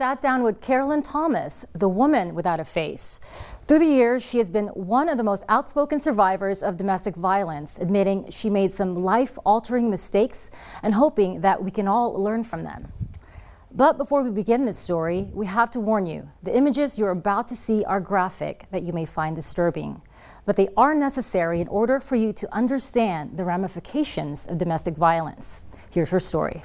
sat down with Carolyn Thomas, the woman without a face. Through the years, she has been one of the most outspoken survivors of domestic violence, admitting she made some life-altering mistakes and hoping that we can all learn from them. But before we begin this story, we have to warn you, the images you're about to see are graphic that you may find disturbing. But they are necessary in order for you to understand the ramifications of domestic violence. Here's her story.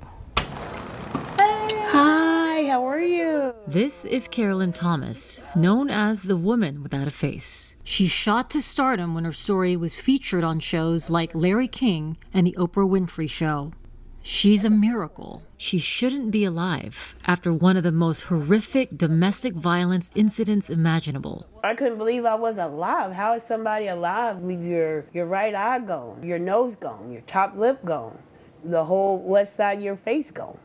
Hi, how are you? This is Carolyn Thomas, known as the woman without a face. She shot to stardom when her story was featured on shows like Larry King and The Oprah Winfrey Show. She's a miracle. She shouldn't be alive after one of the most horrific domestic violence incidents imaginable. I couldn't believe I was alive. How is somebody alive with your right eye gone, your nose gone, your top lip gone, the whole left side of your face gone?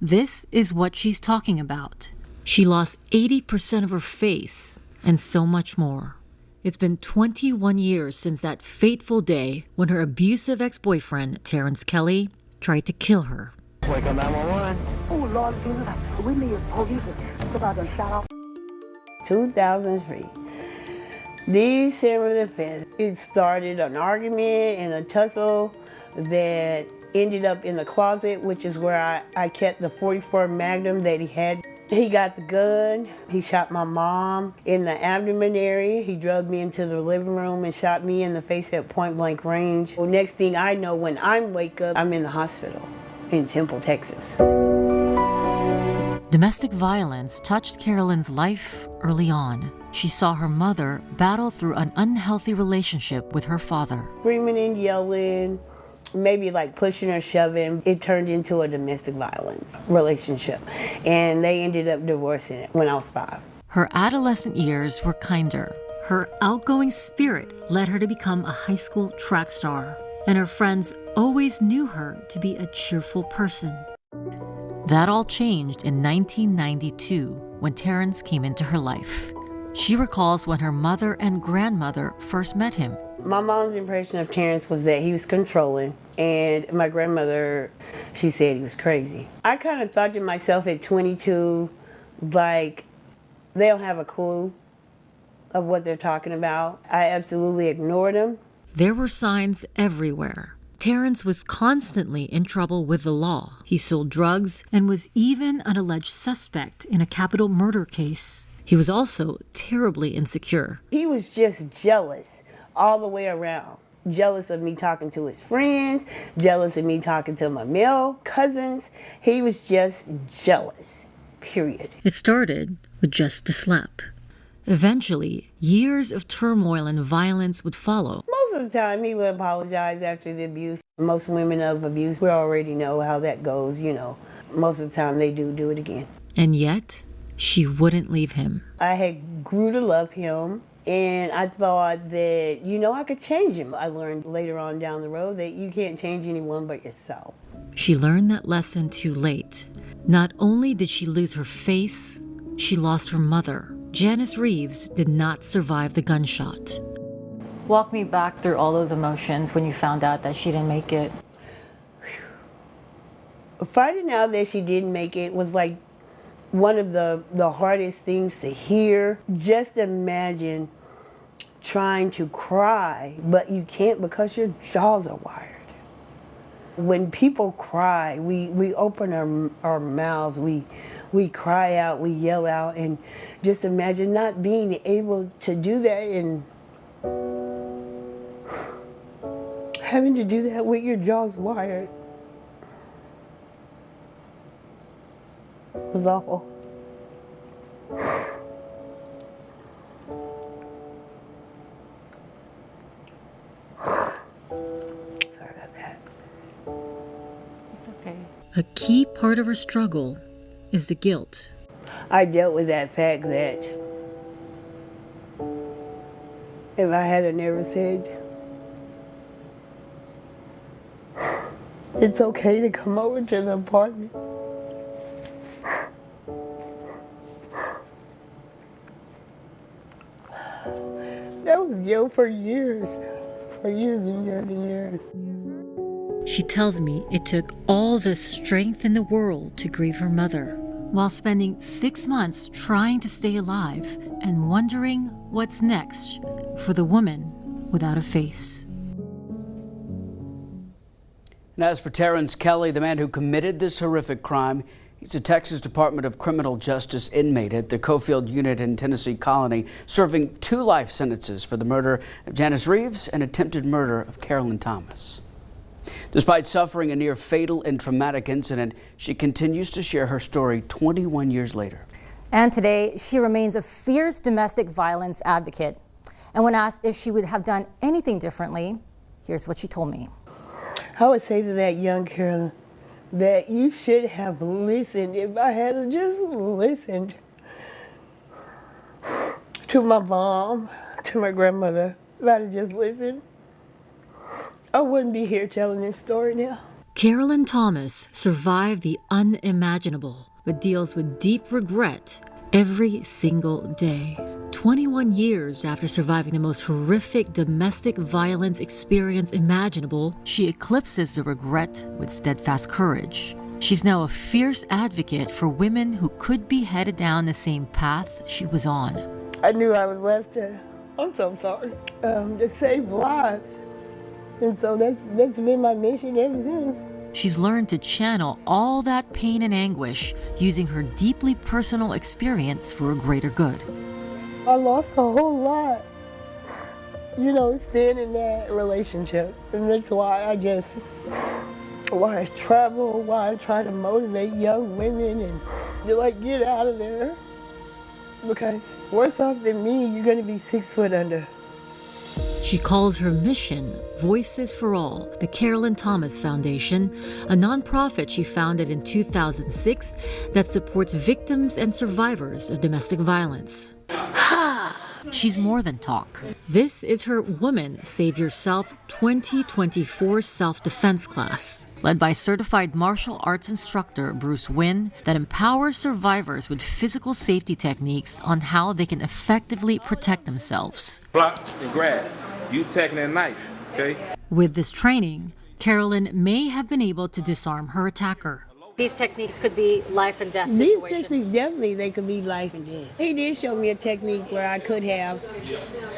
This is what she's talking about. She lost 80% of her face and so much more. It's been 21 years since that fateful day when her abusive ex-boyfriend, Terrence Kelly, tried to kill her. Wake up 911. Oh, Lord, we need police about to shut off. 2003, December the 5th. It started an argument and a tussle that ended up in the closet, which is where I kept the .44 Magnum that he had. He got the gun. He shot my mom in the abdomen area. He drugged me into the living room and shot me in the face at point blank range. Well, next thing I know, when I wake up, I'm in the hospital in Temple, Texas. Domestic violence touched Carolyn's life early on. She saw her mother battle through an unhealthy relationship with her father. Screaming and yelling, maybe like pushing or shoving. It turned into a domestic violence relationship, and they ended up divorcing it when I was 5. Her adolescent years were kinder. Her outgoing spirit led her to become a high school track star, and her friends always knew her to be a cheerful person. That all changed in 1992 when Terrence came into her life. She recalls when her mother and grandmother first met him. My mom's impression of Terrence was that he was controlling, and my grandmother, she said he was crazy. I kind of thought to myself at 22, like, they don't have a clue of what they're talking about. I absolutely ignored him. There were signs everywhere. Terrence was constantly in trouble with the law. He sold drugs and was even an alleged suspect in a capital murder case. He was also terribly insecure. He was just jealous all the way around. Jealous of me talking to his friends, jealous of me talking to my male cousins. He was just jealous, period. It started with just a slap. Eventually, years of turmoil and violence would follow. Most of the time, he would apologize after the abuse. Most women of abuse, we already know how that goes, you know. Most of the time, they do it again. And yet, she wouldn't leave him. I had grew to love him, and I thought that, you know, I could change him. I learned later on down the road that you can't change anyone but yourself. She learned that lesson too late. Not only did she lose her face, she lost her mother. Janice Reeves did not survive the gunshot. Walk me back through all those emotions when you found out that she didn't make it. Finding out that she didn't make it was like one of the hardest things to hear. Just imagine trying to cry, but you can't because your jaws are wired. When people cry, we open our mouths, we cry out, we yell out, and just imagine not being able to do that and having to do that with your jaws wired. It was awful. Sorry about that. It's okay. A key part of her struggle is the guilt. I dealt with that fact that if I had never said, it's okay to come over to the apartment, that was guilt for years and years and years. She tells me it took all the strength in the world to grieve her mother, while spending 6 months trying to stay alive and wondering what's next for the woman without a face. And as for Terrence Kelly, the man who committed this horrific crime, he's a Texas Department of Criminal Justice inmate at the Cofield Unit in Tennessee Colony, serving 2 life sentences for the murder of Janice Reeves and attempted murder of Carolyn Thomas. Despite suffering a near fatal and traumatic incident, she continues to share her story 21 years later. And today, she remains a fierce domestic violence advocate. And when asked if she would have done anything differently, here's what she told me. I would say to that young Carolyn that you should have listened. If I had just listened to my mom, to my grandmother, if I had just listened, I wouldn't be here telling this story now. Carolyn Thomas survived the unimaginable, but deals with deep regret every single day. 21 years after surviving the most horrific domestic violence experience imaginable, she eclipses the regret with steadfast courage. She's now a fierce advocate for women who could be headed down the same path she was on. I knew I was left to, I'm so sorry, to save lives. And so that's been my mission ever since. She's learned to channel all that pain and anguish using her deeply personal experience for a greater good. I lost a whole lot, staying in that relationship. And that's why I travel, why I try to motivate young women and to get out of there. Because worse off than me, you're gonna be 6 foot under. She calls her mission Voices for All, the Carolyn Thomas Foundation, a nonprofit she founded in 2006 that supports victims and survivors of domestic violence. She's more than talk. This is her Woman Save Yourself 2024 self-defense class, led by certified martial arts instructor Bruce Wynn, that empowers survivors with physical safety techniques on how they can effectively protect themselves. Block and grab. You taking that knife, okay? With this training, Carolyn may have been able to disarm her attacker. These techniques could be life and death These situations. techniques, definitely, they could be life and death. He did show me a technique where I could have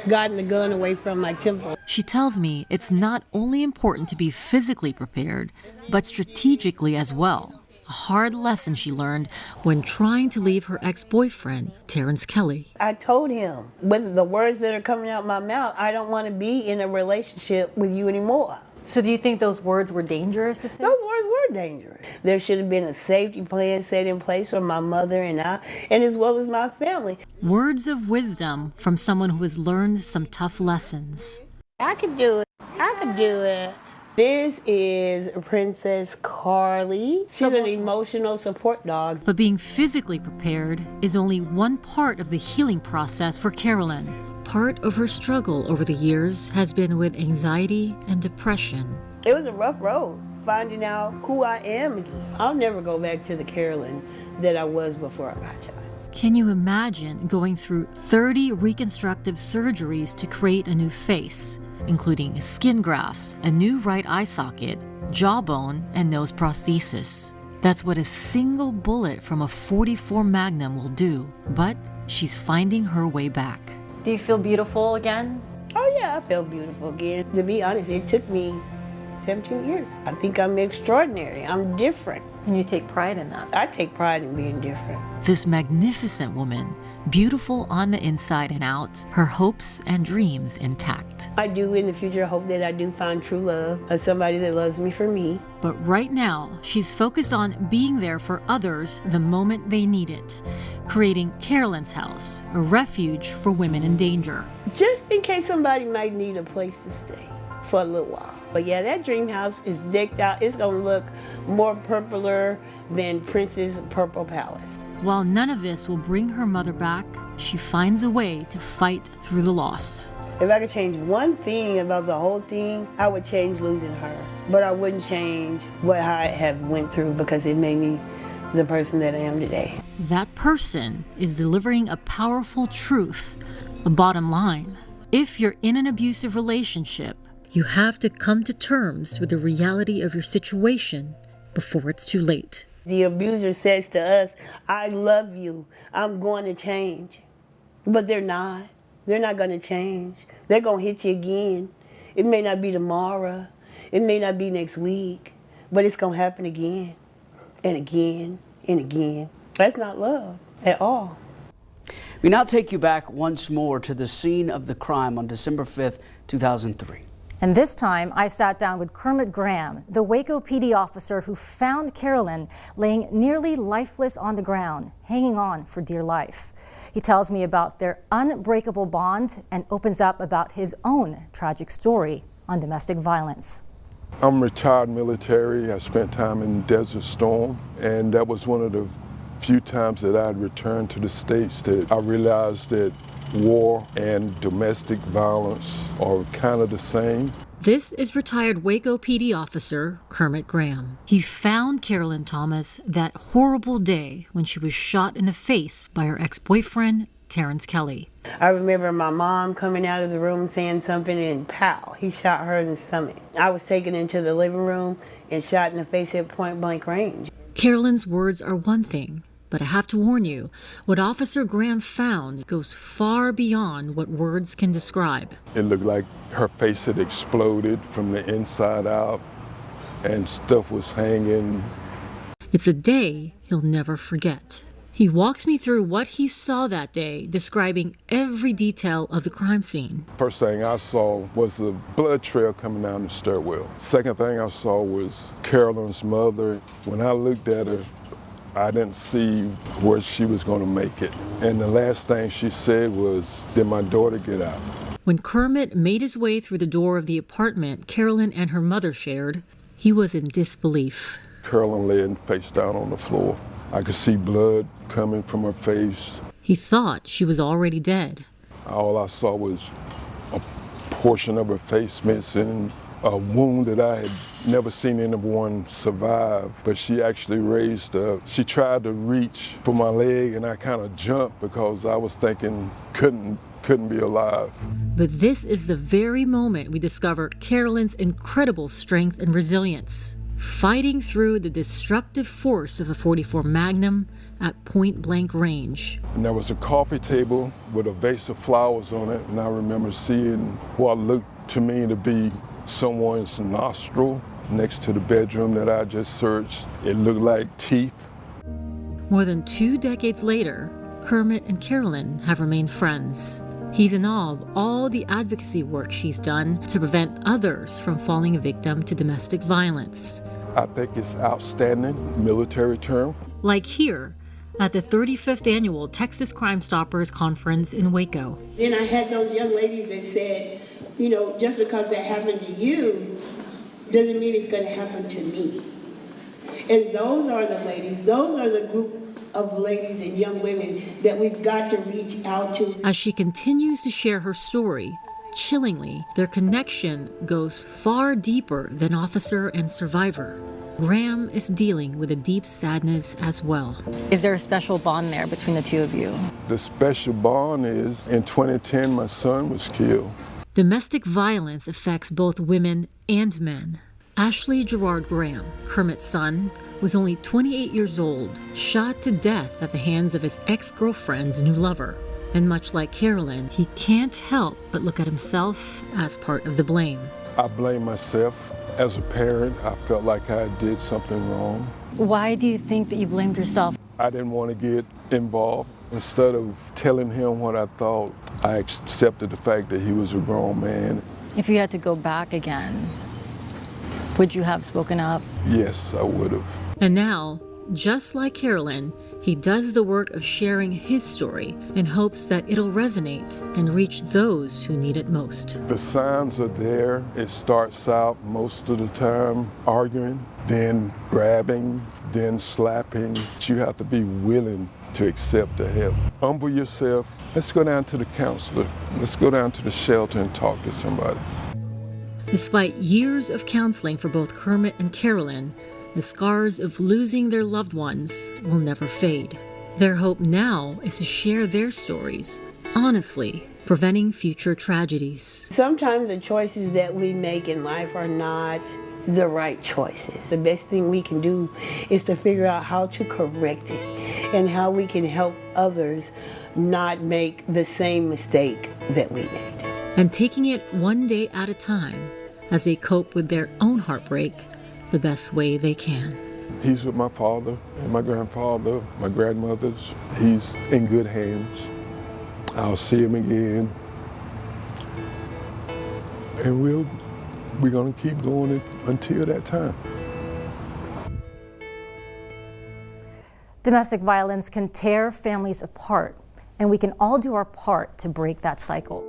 gotten the gun away from my temple. She tells me it's not only important to be physically prepared, but strategically as well. A hard lesson she learned when trying to leave her ex-boyfriend, Terrence Kelly. I told him, with the words that are coming out my mouth, I don't want to be in a relationship with you anymore. So do you think those words were dangerous to say? Those words were dangerous. There should have been a safety plan set in place for my mother and I, and as well as my family. Words of wisdom from someone who has learned some tough lessons. I could do it. I could do it. This is Princess Carly. She's an emotional support dog. But being physically prepared is only one part of the healing process for Carolyn. Part of her struggle over the years has been with anxiety and depression. It was a rough road, finding out who I am again. I'll never go back to the Carolyn that I was before I got shot. Can you imagine going through 30 reconstructive surgeries to create a new face, including skin grafts, a new right eye socket, jawbone, and nose prosthesis? That's what a single bullet from a .44 Magnum will do, but she's finding her way back. Do you feel beautiful again? Oh yeah, I feel beautiful again. To be honest, it took me 17 years. I think I'm extraordinary. I'm different. And you take pride in that. I take pride in being different. This magnificent woman, beautiful on the inside and out, her hopes and dreams intact. I do in the future hope that I do find true love, as somebody that loves me for me. But right now, she's focused on being there for others the moment they need it, creating Carolyn's House, a refuge for women in danger. Just in case somebody might need a place to stay for a little while. But yeah, that dream house is decked out. It's gonna look more purpler than Prince's Purple Palace. While none of this will bring her mother back, she finds a way to fight through the loss. If I could change one thing about the whole thing, I would change losing her. But I wouldn't change what I have went through because it made me the person that I am today. That person is delivering a powerful truth, a bottom line. If you're in an abusive relationship, you have to come to terms with the reality of your situation before it's too late. The abuser says to us, I love you, I'm going to change. But they're not. They're not going to change. They're going to hit you again. It may not be tomorrow. It may not be next week. But it's going to happen again and again and again. That's not love at all. We now take you back once more to the scene of the crime on December 5th, 2003. And this time, I sat down with Kermit Graham, the Waco PD officer who found Carolyn laying nearly lifeless on the ground, hanging on for dear life. He tells me about their unbreakable bond and opens up about his own tragic story on domestic violence. I'm retired military. I spent time in Desert Storm, and that was one of the few times that I'd returned to the States that I realized that war and domestic violence are kind of the same. This is retired Waco PD officer Kermit Graham. He found Carolyn Thomas that horrible day when she was shot in the face by her ex-boyfriend, Terrence Kelly. I remember my mom coming out of the room saying something, and pow, he shot her in the stomach. I was taken into the living room and shot in the face at point blank range. Carolyn's words are one thing, but I have to warn you, what Officer Graham found goes far beyond what words can describe. It looked like her face had exploded from the inside out and stuff was hanging. It's a day he'll never forget. He walks me through what he saw that day, describing every detail of the crime scene. First thing I saw was the blood trail coming down the stairwell. Second thing I saw was Carolyn's mother. When I looked at her, I didn't see where she was going to make it. And the last thing she said was, did my daughter get out? When Kermit made his way through the door of the apartment Carolyn and her mother shared, he was in disbelief. Carolyn laying face down on the floor. I could see blood coming from her face. He thought she was already dead. All I saw was a portion of her face missing, a wound that I had never seen anyone survive, but she actually raised up. She tried to reach for my leg and I kind of jumped because I was thinking couldn't be alive. But this is the very moment we discover Carolyn's incredible strength and resilience, fighting through the destructive force of a .44 Magnum at point-blank range. And there was a coffee table with a vase of flowers on it, and I remember seeing what looked to me to be someone's nostril next to the bedroom that I just searched. It looked like teeth. More than 2 decades later, Kermit and Carolyn have remained friends. He's in awe of all the advocacy work she's done to prevent others from falling victim to domestic violence. I think it's outstanding military term. Like here at the 35th Annual Texas Crime Stoppers Conference in Waco. Then I had those young ladies that said, you know, just because that happened to you doesn't mean it's going to happen to me. And those are the ladies, those are the group of ladies and young women that we've got to reach out to. As she continues to share her story, chillingly, their connection goes far deeper than officer and survivor. Graham is dealing with a deep sadness as well. Is there a special bond there between the two of you? The special bond is in 2010 my son was killed. Domestic violence affects both women and men. Ashley Gerard Graham, Kermit's son, was only 28 years old, shot to death at the hands of his ex-girlfriend's new lover. And much like Carolyn, he can't help but look at himself as part of the blame. I blame myself. As a parent, I felt like I did something wrong. Why do you think that you blamed yourself? I didn't want to get involved. Instead of telling him what I thought, I accepted the fact that he was a grown man. If you had to go back again, would you have spoken up? Yes, I would have. And now, just like Carolyn, he does the work of sharing his story in hopes that it'll resonate and reach those who need it most. The signs are there. It starts out most of the time arguing, then grabbing, then slapping. You have to be willing to accept the help. Humble yourself. Let's go down to the counselor. Let's go down to the shelter and talk to somebody. Despite years of counseling for both Kermit and Carolyn, the scars of losing their loved ones will never fade. Their hope now is to share their stories, honestly, preventing future tragedies. Sometimes the choices that we make in life are not the right choices. The best thing we can do is to figure out how to correct it and how we can help others not make the same mistake that we made. And taking it one day at a time as they cope with their own heartbreak the best way they can. He's with my father and my grandfather, my grandmothers. He's in good hands. I'll see him again. And we're gonna keep going until that time. Domestic violence can tear families apart, and we can all do our part to break that cycle.